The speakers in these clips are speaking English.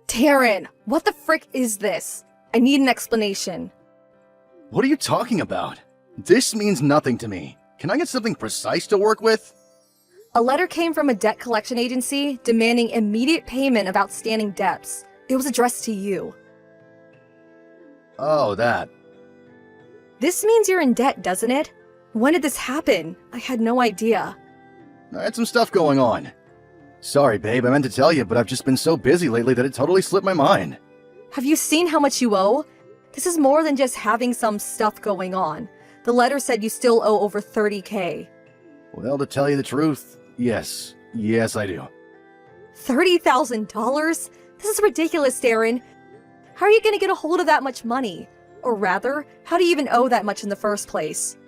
Taryn, what the frick is this? I need an explanation. What are you talking about? This means nothing to me. Can I get something precise to work with? A letter came from a debt collection agency demanding immediate payment of outstanding debts. It was addressed to you. Oh, that. This means you're in debt, doesn't it? When did this happen? I had no idea. I had some stuff going on. Sorry, babe, I meant to tell you, but I've just been so busy lately that it totally slipped my mind. Have you seen how much you owe? This is more than just having some stuff going on. The letter said you still owe over $30,000. Well, to tell you the truth, yes. Yes, I do. $30,000? This is ridiculous, Darren. How are you going to get a hold of that much money? Or rather, how do you even owe that much in the first place?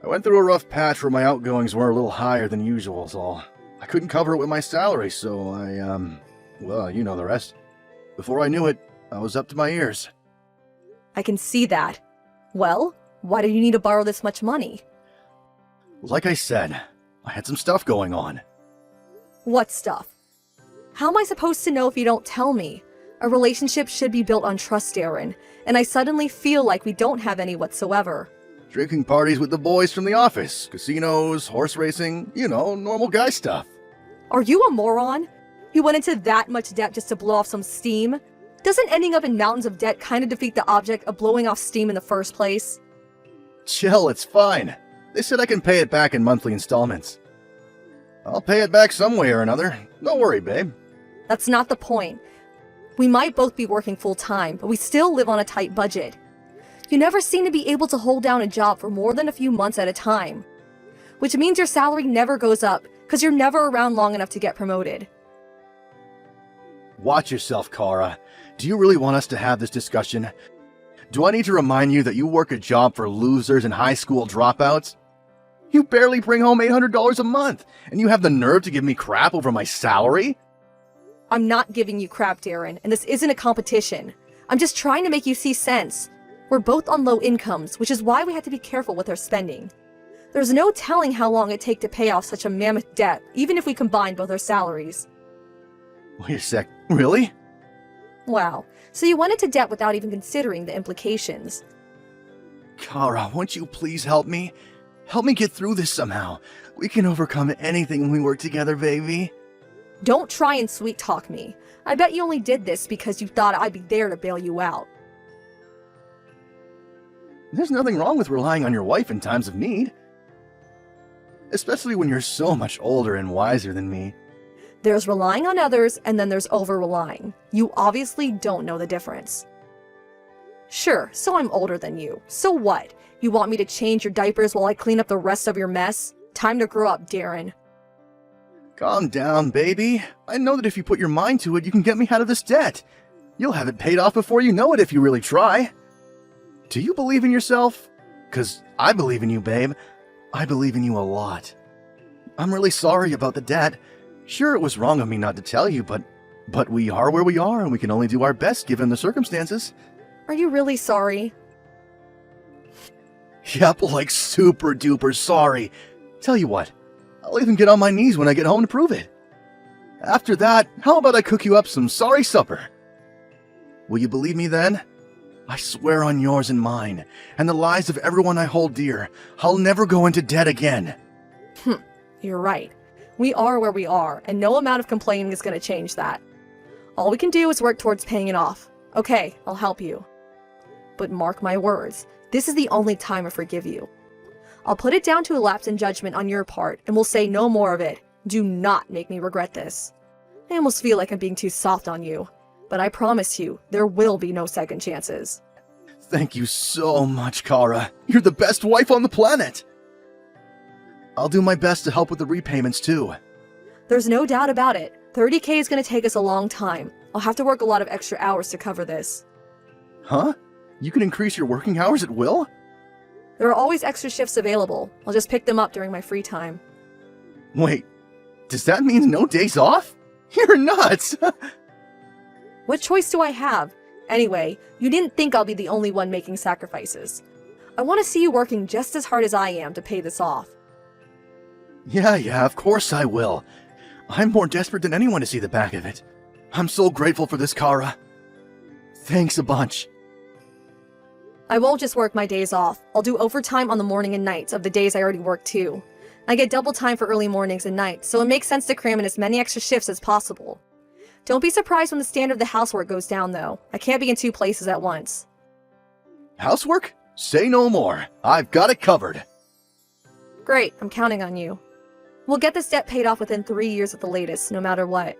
I went through a rough patch where my outgoings were a little higher than usual, so I couldn't cover it with my salary, so well, you know the rest. Before I knew it, I was up to my ears. I can see that. Well, why do you need to borrow this much money? Like I said, I had some stuff going on. What stuff? How am I supposed to know if you don't tell me? A relationship should be built on trust, Darren, and I suddenly feel like we don't have any whatsoever. Drinking parties with the boys from the office, casinos, horse racing, you know, normal guy stuff. Are you a moron? You went into that much debt just to blow off some steam? Doesn't ending up in mountains of debt kind of defeat the object of blowing off steam in the first place? Chill, it's fine. They said I can pay it back in monthly installments. I'll pay it back some way or another. Don't worry, babe. That's not the point. We might both be working full-time, but we still live on a tight budget. You never seem to be able to hold down a job for more than a few months at a time. Which means your salary never goes up, because you're never around long enough to get promoted. Watch yourself, Kara. Do you really want us to have this discussion? Do I need to remind you that you work a job for losers and high school dropouts? You barely bring home $800 a month, and you have the nerve to give me crap over my salary? I'm not giving you crap, Darren, and this isn't a competition. I'm just trying to make you see sense. We're both on low incomes, which is why we have to be careful with our spending. There's no telling how long it'd take to pay off such a mammoth debt, even if we combine both our salaries. Wait a sec, really? Wow, so you went into debt without even considering the implications. Kara, won't you please help me? Help me get through this somehow. We can overcome anything when we work together, baby. Don't try and sweet talk me. I bet you only did this because you thought I'd be there to bail you out. There's nothing wrong with relying on your wife in times of need. Especially when you're so much older and wiser than me. There's relying on others, and then there's over-relying. You obviously don't know the difference. Sure, so I'm older than you. So what? You want me to change your diapers while I clean up the rest of your mess? Time to grow up, Darren. Calm down, baby. I know that if you put your mind to it, you can get me out of this debt. You'll have it paid off before you know it if you really try. Do you believe in yourself? 'Cause I believe in you, babe. I believe in you a lot. I'm really sorry about the debt. Sure, it was wrong of me not to tell you, but we are where we are and we can only do our best given the circumstances. Are you really sorry? Yep, like super duper sorry. Tell you what, I'll even get on my knees when I get home to prove it. After that, how about I cook you up some sorry supper? Will you believe me then? I swear on yours and mine, and the lives of everyone I hold dear, I'll never go into debt again. You're right. We are where we are, and no amount of complaining is going to change that. All we can do is work towards paying it off. Okay, I'll help you. But mark my words, this is the only time I forgive you. I'll put it down to a lapse in judgment on your part, and we'll say no more of it. Do not make me regret this. I almost feel like I'm being too soft on you, but I promise you, there will be no second chances. Thank you so much, Kara. You're the best wife on the planet. I'll do my best to help with the repayments too. There's no doubt about it. $30,000 is going to take us a long time. I'll have to work a lot of extra hours to cover this. Huh? You can increase your working hours at will? There are always extra shifts available. I'll just pick them up during my free time. Wait, does that mean no days off? You're nuts! What choice do I have? Anyway, you didn't think I'll be the only one making sacrifices. I want to see you working just as hard as I am to pay this off. Yeah, of course I will. I'm more desperate than anyone to see the back of it. I'm so grateful for this, Kara. Thanks a bunch. I won't just work my days off. I'll do overtime on the morning and nights of the days I already work too. I get double time for early mornings and nights, so it makes sense to cram in as many extra shifts as possible. Don't be surprised when the standard of the housework goes down, though. I can't be in 2 places at once. Housework? Say no more. I've got it covered. Great, I'm counting on you. We'll get this debt paid off within 3 years at the latest, no matter what.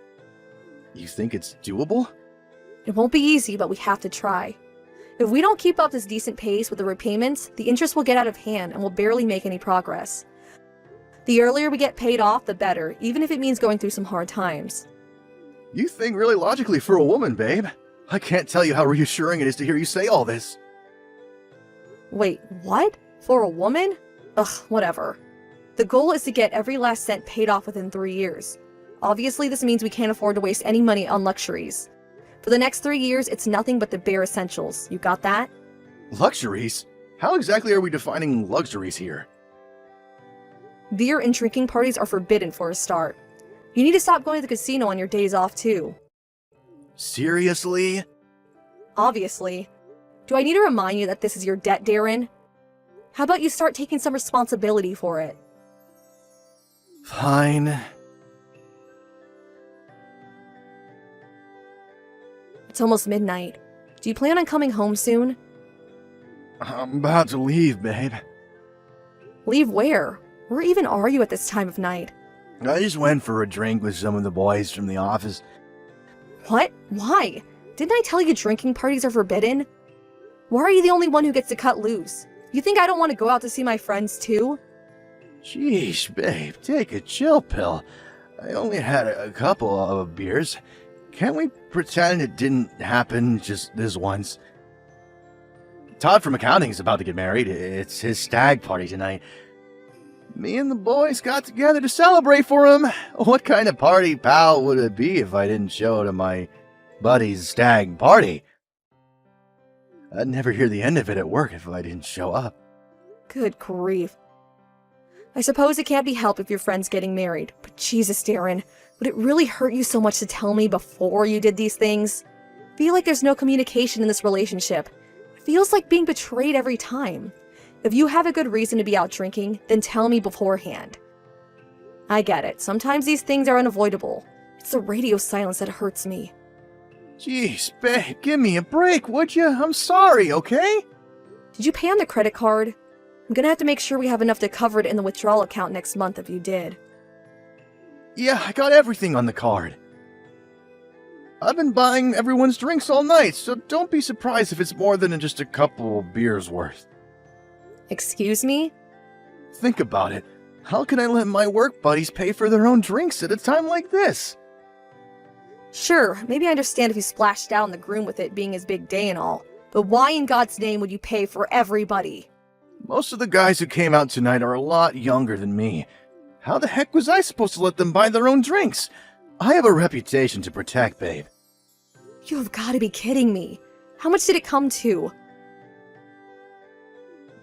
You think it's doable? It won't be easy, but we have to try. If we don't keep up this decent pace with the repayments, the interest will get out of hand and we'll barely make any progress. The earlier we get paid off, the better, even if it means going through some hard times. You think really logically for a woman, babe. I can't tell you how reassuring it is to hear you say all this. Wait, what? For a woman? Ugh, whatever. The goal is to get every last cent paid off within 3 years. Obviously, this means we can't afford to waste any money on luxuries. For the next 3 years, it's nothing but the bare essentials. You got that? Luxuries? How exactly are we defining luxuries here? Beer and drinking parties are forbidden for a start. You need to stop going to the casino on your days off, too. Seriously? Obviously. Do I need to remind you that this is your debt, Darren? How about you start taking some responsibility for it? Fine. It's almost midnight. Do you plan on coming home soon? I'm about to leave, babe. Leave where? Where even are you at this time of night? I just went for a drink with some of the boys from the office. What? Why? Didn't I tell you drinking parties are forbidden? Why are you the only one who gets to cut loose? You think I don't want to go out to see my friends too? Sheesh, babe, take a chill pill. I only had a couple of beers. Can't we pretend it didn't happen just this once? Todd from accounting is about to get married. It's his stag party tonight. Me and the boys got together to celebrate for him. What kind of party pal would it be if I didn't show to my buddy's stag party? I'd never hear the end of it at work if I didn't show up. Good grief. I suppose it can't be helped if your friend's getting married, but Jesus, Darren, would it really hurt you so much to tell me before you did these things? I feel like there's no communication in this relationship. It feels like being betrayed every time. If you have a good reason to be out drinking, then tell me beforehand. I get it. Sometimes these things are unavoidable. It's the radio silence that hurts me. Jeez, babe, give me a break, would you? I'm sorry, okay? Did you pay on the credit card? I'm gonna have to make sure we have enough to cover it in the withdrawal account next month if you did. Yeah, I got everything on the card. I've been buying everyone's drinks all night, so don't be surprised if it's more than just a couple beers worth. Excuse me? Think about it. How can I let my work buddies pay for their own drinks at a time like this? Sure, maybe I understand if you splashed out on the groom with it being his big day and all, but why in God's name would you pay for everybody? Most of the guys who came out tonight are a lot younger than me. How the heck was I supposed to let them buy their own drinks? I have a reputation to protect, babe. You have got to be kidding me. How much did it come to?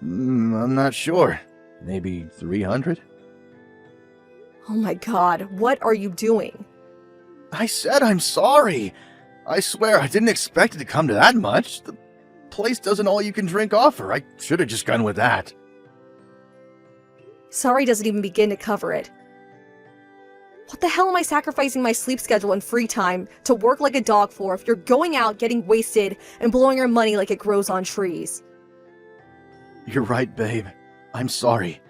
I'm not sure. Maybe 300? Oh my God, what are you doing? I said I'm sorry. I swear I didn't expect it to come to that much. The place doesn't all-you-can-drink offer. I should have just gone with that. Sorry doesn't even begin to cover it. What the hell am I sacrificing my sleep schedule and free time to work like a dog for if you're going out, getting wasted, and blowing your money like it grows on trees? You're right, babe. I'm sorry.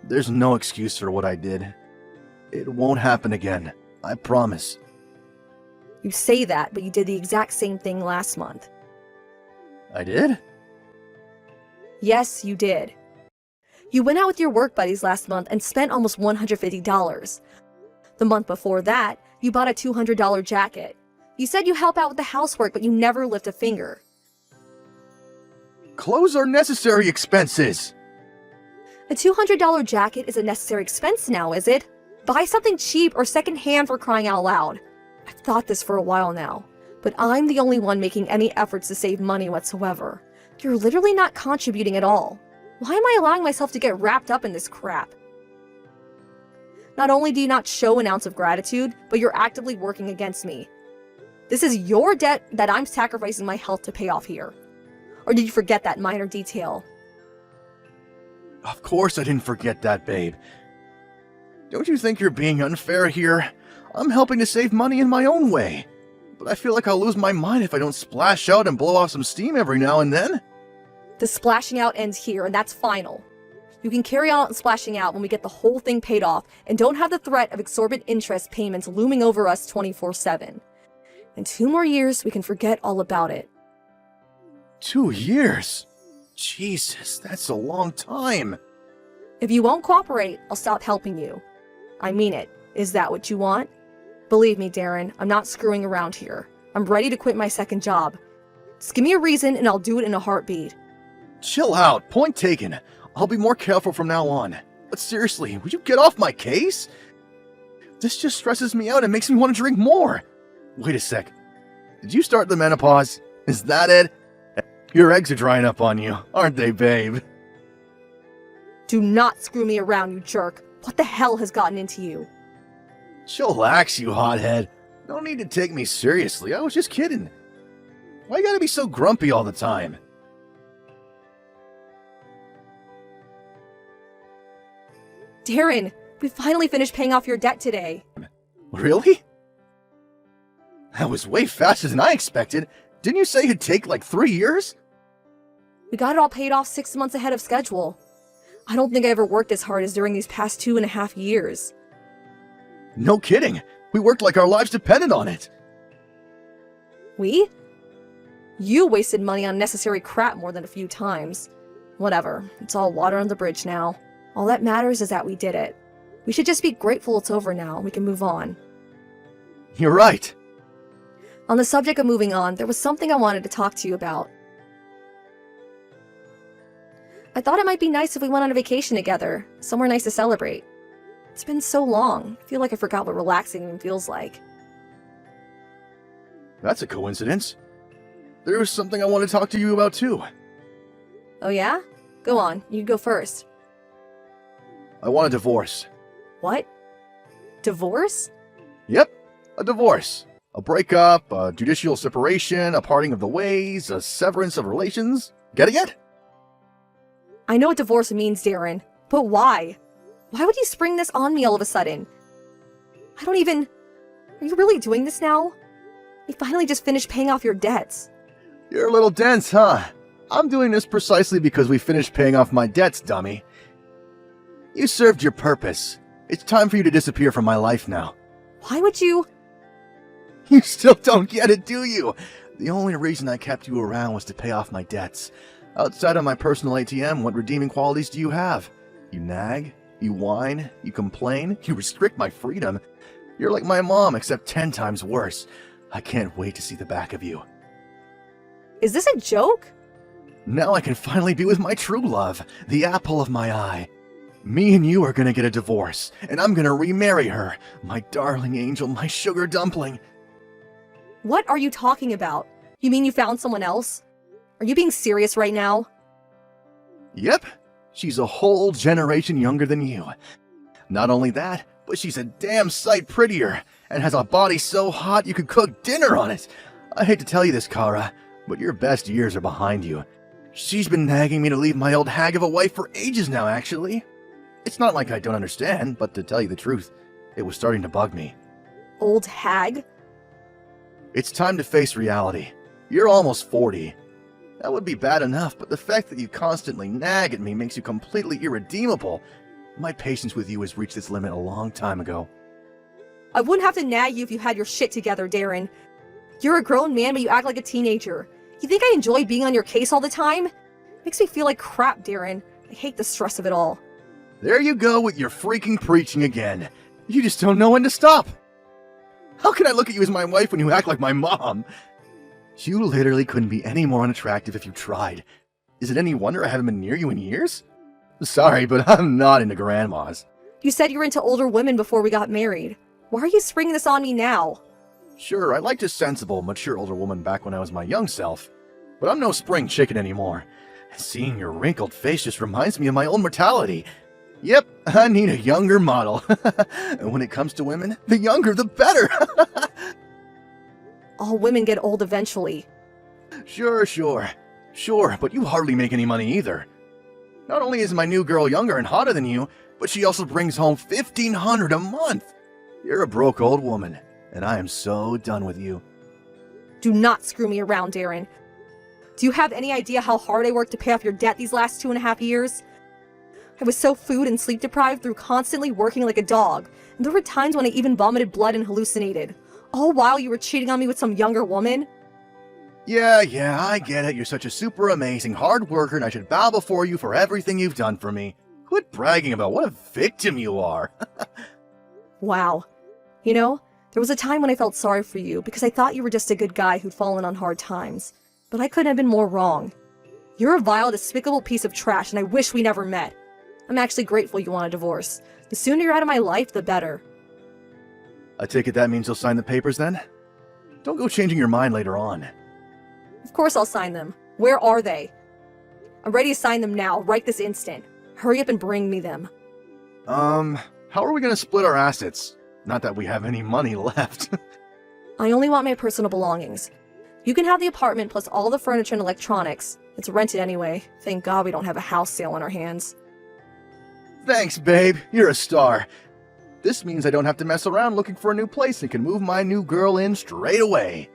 There's no excuse for what I did. It won't happen again. I promise. You say that, but you did the exact same thing last month. I did? Yes, you did. You went out with your work buddies last month and spent almost $150. The month before that, you bought a $200 jacket. You said you help out with the housework, but you never lift a finger. Clothes are necessary expenses. A $200 jacket is a necessary expense now, is it? Buy something cheap or secondhand for crying out loud. I've thought this for a while now, but I'm the only one making any efforts to save money whatsoever. You're literally not contributing at all. Why am I allowing myself to get wrapped up in this crap? Not only do you not show an ounce of gratitude, but you're actively working against me. This is your debt that I'm sacrificing my health to pay off here. Or did you forget that minor detail? Of course I didn't forget that, babe. Don't you think you're being unfair here? I'm helping to save money in my own way. But I feel like I'll lose my mind if I don't splash out and blow off some steam every now and then. The splashing out ends here, and that's final. You can carry on splashing out when we get the whole thing paid off and don't have the threat of exorbitant interest payments looming over us 24/7. In 2 more years, we can forget all about it. 2 years? Jesus, that's a long time. If you won't cooperate, I'll stop helping you. I mean it. Is that what you want? Believe me, Darren, I'm not screwing around here. I'm ready to quit my second job. Just give me a reason and I'll do it in a heartbeat. Chill out, point taken. I'll be more careful from now on. But seriously, would you get off my case? This just stresses me out and makes me want to drink more. Wait a sec. Did you start the menopause? Is that it? Your eggs are drying up on you, aren't they, babe? Do not screw me around, you jerk. What the hell has gotten into you? Chillax, you hothead. No need to take me seriously, I was just kidding. Why you gotta be so grumpy all the time? Darren, we finally finished paying off your debt today. Really? That was way faster than I expected. Didn't you say it'd take like 3 years? We got it all paid off 6 months ahead of schedule. I don't think I ever worked as hard as during these past 2.5 years. No kidding. We worked like our lives depended on it. We? You wasted money on necessary crap more than a few times. Whatever, it's all water on the bridge now. All that matters is that we did it. We should just be grateful it's over now and we can move on. You're right. On the subject of moving on, there was something I wanted to talk to you about. I thought it might be nice if we went on a vacation together, somewhere nice to celebrate. It's been so long, I feel like I forgot what relaxing even feels like. That's a coincidence. There was something I want to talk to you about too. Oh yeah? Go on, you go first. I want a divorce. What? Divorce? Yep, a divorce. A breakup, a judicial separation, a parting of the ways, a severance of relations. Getting it? I know what divorce means, Darren, but why? Why would you spring this on me all of a sudden? I don't even... Are you really doing this now? You finally just finished paying off your debts. You're a little dense, huh? I'm doing this precisely because we finished paying off my debts, dummy. You served your purpose. It's time for you to disappear from my life now. Why would you... You still don't get it, do you? The only reason I kept you around was to pay off my debts. Outside of my personal ATM, what redeeming qualities do you have? You nag, you whine, you complain, you restrict my freedom. You're like my mom, except 10 times worse. I can't wait to see the back of you. Is this a joke? Now I can finally be with my true love, the apple of my eye. Me and you are gonna get a divorce, and I'm gonna remarry her. My darling angel, my sugar dumpling. What are you talking about? You mean you found someone else? Are you being serious right now? Yep, she's a whole generation younger than you. Not only that, but she's a damn sight prettier, and has a body so hot you could cook dinner on it. I hate to tell you this, Kara, but your best years are behind you. She's been nagging me to leave my old hag of a wife for ages now, actually. It's not like I don't understand, but to tell you the truth, it was starting to bug me. Old hag? It's time to face reality. You're almost 40. That would be bad enough, but the fact that you constantly nag at me makes you completely irredeemable. My patience with you has reached its limit a long time ago. I wouldn't have to nag you if you had your shit together, Darren. You're a grown man, but you act like a teenager. You think I enjoy being on your case all the time? Makes me feel like crap, Darren. I hate the stress of it all. There you go with your freaking preaching again. You just don't know when to stop. How can I look at you as my wife when you act like my mom? You literally couldn't be any more unattractive if you tried. Is it any wonder I haven't been near you in years? Sorry, but I'm not into grandmas. You said you were into older women before we got married. Why are you springing this on me now? Sure, I liked a sensible, mature older woman back when I was my young self. But I'm no spring chicken anymore. Seeing your wrinkled face just reminds me of my own mortality. Yep, I need a younger model. And when it comes to women, the younger the better. All women get old eventually. Sure, but you hardly make any money either. Not only is my new girl younger and hotter than you, but she also brings home $1,500 a month. You're a broke old woman, and I am so done with you. Do not screw me around, Darren. Do you have any idea how hard I worked to pay off your debt these last 2.5 years? I was so food and sleep deprived through constantly working like a dog, and there were times when I even vomited blood and hallucinated. All while you were cheating on me with some younger woman? Yeah, I get it. You're such a super amazing hard worker, and I should bow before you for everything you've done for me. Quit bragging about what a victim you are. Wow. You know, there was a time when I felt sorry for you because I thought you were just a good guy who'd fallen on hard times. But I couldn't have been more wrong. You're a vile, despicable piece of trash, and I wish we never met. I'm actually grateful you want a divorce. The sooner you're out of my life, the better. I take it that means you'll sign the papers then? Don't go changing your mind later on. Of course I'll sign them. Where are they? I'm ready to sign them now, right this instant. Hurry up and bring me them. How are we gonna split our assets? Not that we have any money left. I only want my personal belongings. You can have the apartment plus all the furniture and electronics. It's rented anyway. Thank God we don't have a house sale on our hands. Thanks, babe. You're a star. This means I don't have to mess around looking for a new place and can move my new girl in straight away.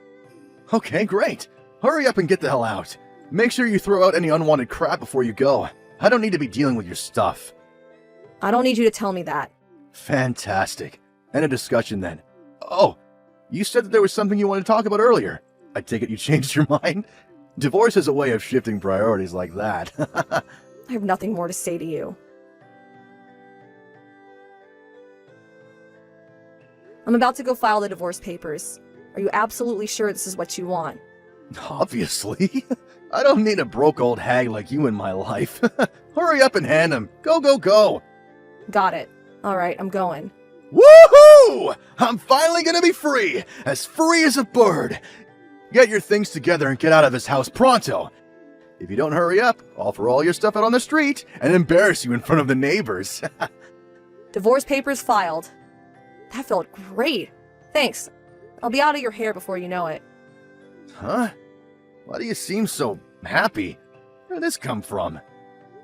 Okay, great. Hurry up and get the hell out. Make sure you throw out any unwanted crap before you go. I don't need to be dealing with your stuff. I don't need you to tell me that. Fantastic. End of discussion then. Oh, you said that there was something you wanted to talk about earlier. I take it you changed your mind? Divorce is a way of shifting priorities like that. I have nothing more to say to you. I'm about to go file the divorce papers. Are you absolutely sure this is what you want? Obviously. I don't need a broke old hag like you in my life. Hurry up and hand them. Go. Got it. Alright, I'm going. Woohoo! I'm finally gonna be free as a bird. Get your things together and get out of this house pronto. If you don't hurry up, I'll throw all your stuff out on the street and embarrass you in front of the neighbors. Divorce papers filed. That felt great. Thanks. I'll be out of your hair before you know it. Huh? Why do you seem so happy? Where did this come from?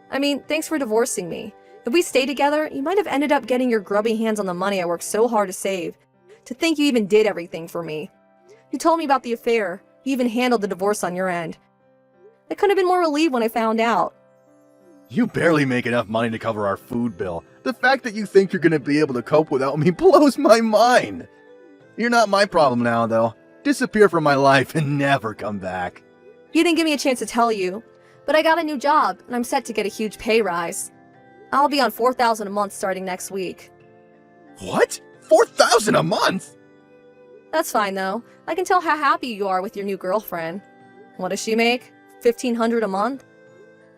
I mean, thanks for divorcing me. If we stayed together, you might have ended up getting your grubby hands on the money I worked so hard to save. To think you even did everything for me. You told me about the affair. You even handled the divorce on your end. I couldn't have been more relieved when I found out. You barely make enough money to cover our food bill. The fact that you think you're gonna be able to cope without me blows my mind. You're not my problem now, though. Disappear from my life and never come back. You didn't give me a chance to tell you, but I got a new job, and I'm set to get a huge pay rise. I'll be on $4,000 a month starting next week. What? $4,000 a month? That's fine, though. I can tell how happy you are with your new girlfriend. What does she make? $1,500 a month?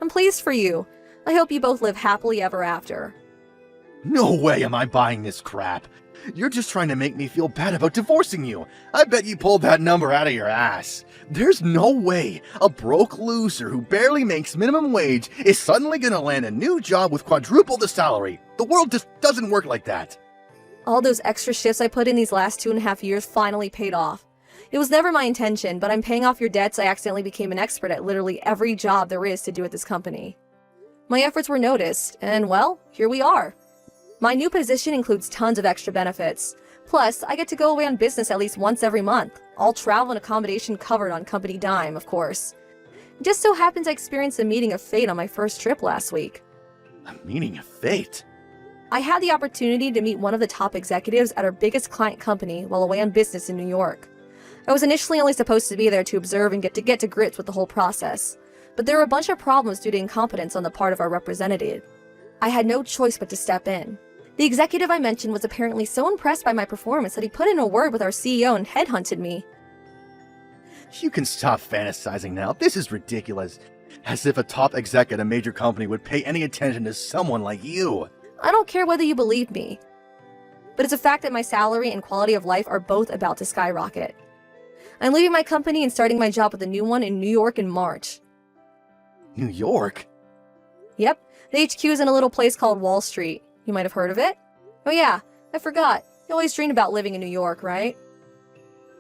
I'm pleased for you. I hope you both live happily ever after. No way am I buying this crap. You're just trying to make me feel bad about divorcing you. I bet you pulled that number out of your ass. There's no way a broke loser who barely makes minimum wage is suddenly gonna land a new job with quadruple the salary. The world just doesn't work like that. All those extra shifts I put in these last 2.5 years finally paid off. It was never my intention, but I'm paying off your debts. I accidentally became an expert at literally every job there is to do at this company. My efforts were noticed, and well, here we are. My new position includes tons of extra benefits. Plus, I get to go away on business at least once every month. All travel and accommodation covered on company dime, of course. It just so happens I experienced a meeting of fate on my first trip last week. A meeting of fate? I had the opportunity to meet one of the top executives at our biggest client company while away on business in New York. I was initially only supposed to be there to observe and get to grips with the whole process, but there were a bunch of problems due to incompetence on the part of our representative. I had no choice but to step in. The executive I mentioned was apparently so impressed by my performance that he put in a word with our CEO and headhunted me. You can stop fantasizing now. This is ridiculous. As if a top exec at a major company would pay any attention to someone like you. I don't care whether you believe me, but it's a fact that my salary and quality of life are both about to skyrocket. I'm leaving my company and starting my job with a new one in New York in March. New York? Yep, the HQ is in a little place called Wall Street. You might have heard of it? Oh yeah, I forgot. You always dreamed about living in New York, right?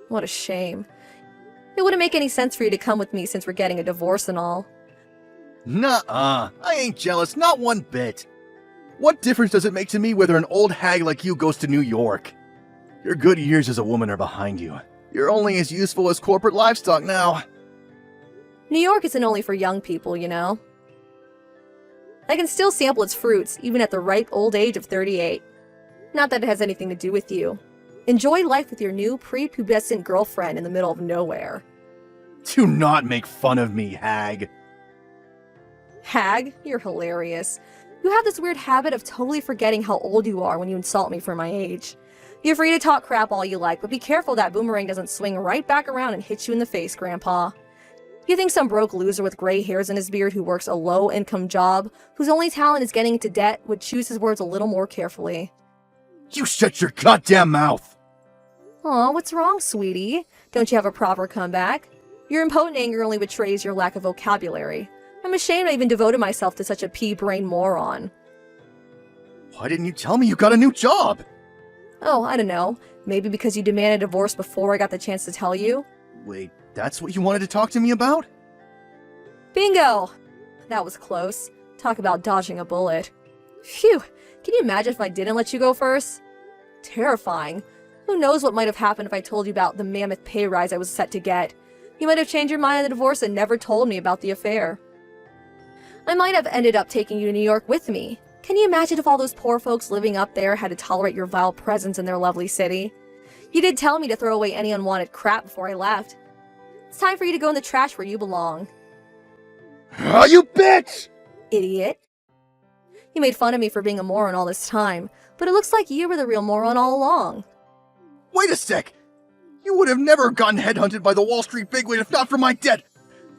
What a shame. It wouldn't make any sense for you to come with me since we're getting a divorce and all. Nuh-uh. I ain't jealous, not one bit. What difference does it make to me whether an old hag like you goes to New York? Your good years as a woman are behind you. You're only as useful as corporate livestock now. New York isn't only for young people, you know. I can still sample its fruits, even at the ripe old age of 38. Not that it has anything to do with you. Enjoy life with your new prepubescent girlfriend in the middle of nowhere. Do not make fun of me, hag. Hag, you're hilarious. You have this weird habit of totally forgetting how old you are when you insult me for my age. You're free to talk crap all you like, but be careful that boomerang doesn't swing right back around and hit you in the face, Grandpa. You think some broke loser with gray hairs in his beard who works a low-income job, whose only talent is getting into debt, would choose his words a little more carefully? You shut your goddamn mouth! Aw, what's wrong, sweetie? Don't you have a proper comeback? Your impotent anger only betrays your lack of vocabulary. I'm ashamed I even devoted myself to such a pea-brain moron. Why didn't you tell me you got a new job? Oh, I don't know. Maybe because you demanded a divorce before I got the chance to tell you? Wait, that's what you wanted to talk to me about? Bingo! That was close. Talk about dodging a bullet. Phew! Can you imagine if I didn't let you go first? Terrifying. Who knows what might have happened if I told you about the mammoth pay rise I was set to get. You might have changed your mind on the divorce and never told me about the affair. I might have ended up taking you to New York with me. Can you imagine if all those poor folks living up there had to tolerate your vile presence in their lovely city? You did tell me to throw away any unwanted crap before I left. It's time for you to go in the trash where you belong. Oh, you bitch! Idiot. You made fun of me for being a moron all this time, but it looks like you were the real moron all along. Wait a sec! You would have never gotten headhunted by the Wall Street bigwig if not for my debt!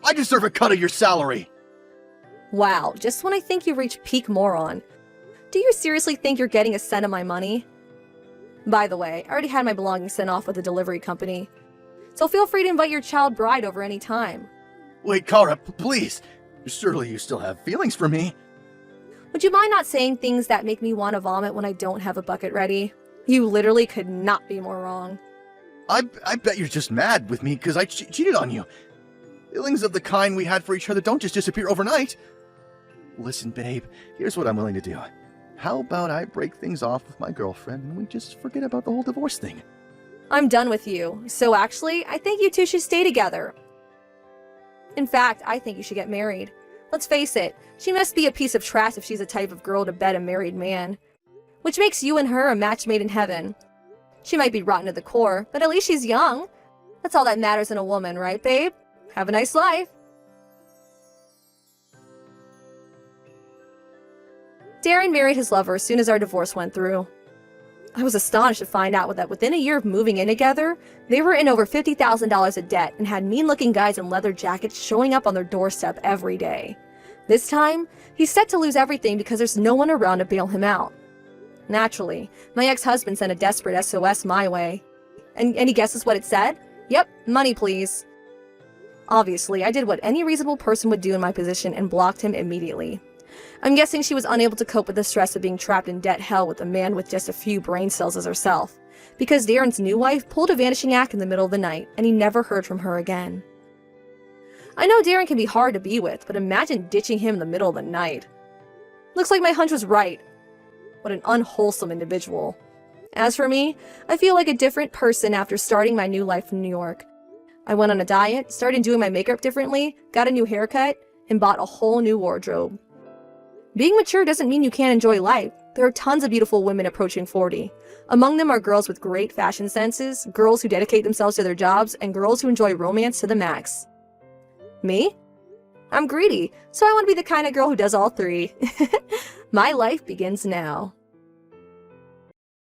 I deserve a cut of your salary! Wow, just when I think you've reached peak moron. Do you seriously think you're getting a cent of my money? By the way, I already had my belongings sent off with the delivery company, so feel free to invite your child bride over any time. Wait, Kara, please! Surely you still have feelings for me? Would you mind not saying things that make me want to vomit when I don't have a bucket ready? You literally could not be more wrong. I bet you're just mad with me because I cheated on you. Feelings of the kind we had for each other don't just disappear overnight. Listen, babe, here's what I'm willing to do. How about I break things off with my girlfriend and we just forget about the whole divorce thing? I'm done with you, so actually, I think you two should stay together. In fact, I think you should get married. Let's face it, she must be a piece of trash if she's the type of girl to bed a married man. Which makes you and her a match made in heaven. She might be rotten to the core, but at least she's young. That's all that matters in a woman, right, babe? Have a nice life. Darren married his lover as soon as our divorce went through. I was astonished to find out that within a year of moving in together, they were in over $50,000 of debt and had mean-looking guys in leather jackets showing up on their doorstep every day. This time, he's set to lose everything because there's no one around to bail him out. Naturally, my ex-husband sent a desperate SOS my way. And any guesses what it said? Yep, money please. Obviously, I did what any reasonable person would do in my position and blocked him immediately. I'm guessing she was unable to cope with the stress of being trapped in debt hell with a man with just a few brain cells as herself, because Darren's new wife pulled a vanishing act in the middle of the night, and he never heard from her again. I know Darren can be hard to be with, but imagine ditching him in the middle of the night. Looks like my hunch was right. What an unwholesome individual. As for me, I feel like a different person after starting my new life in New York. I went on a diet, started doing my makeup differently, got a new haircut, and bought a whole new wardrobe. Being mature doesn't mean you can't enjoy life. There are tons of beautiful women approaching 40. Among them are girls with great fashion senses, girls who dedicate themselves to their jobs, and girls who enjoy romance to the max. Me? I'm greedy, so I want to be the kind of girl who does all three. My life begins now.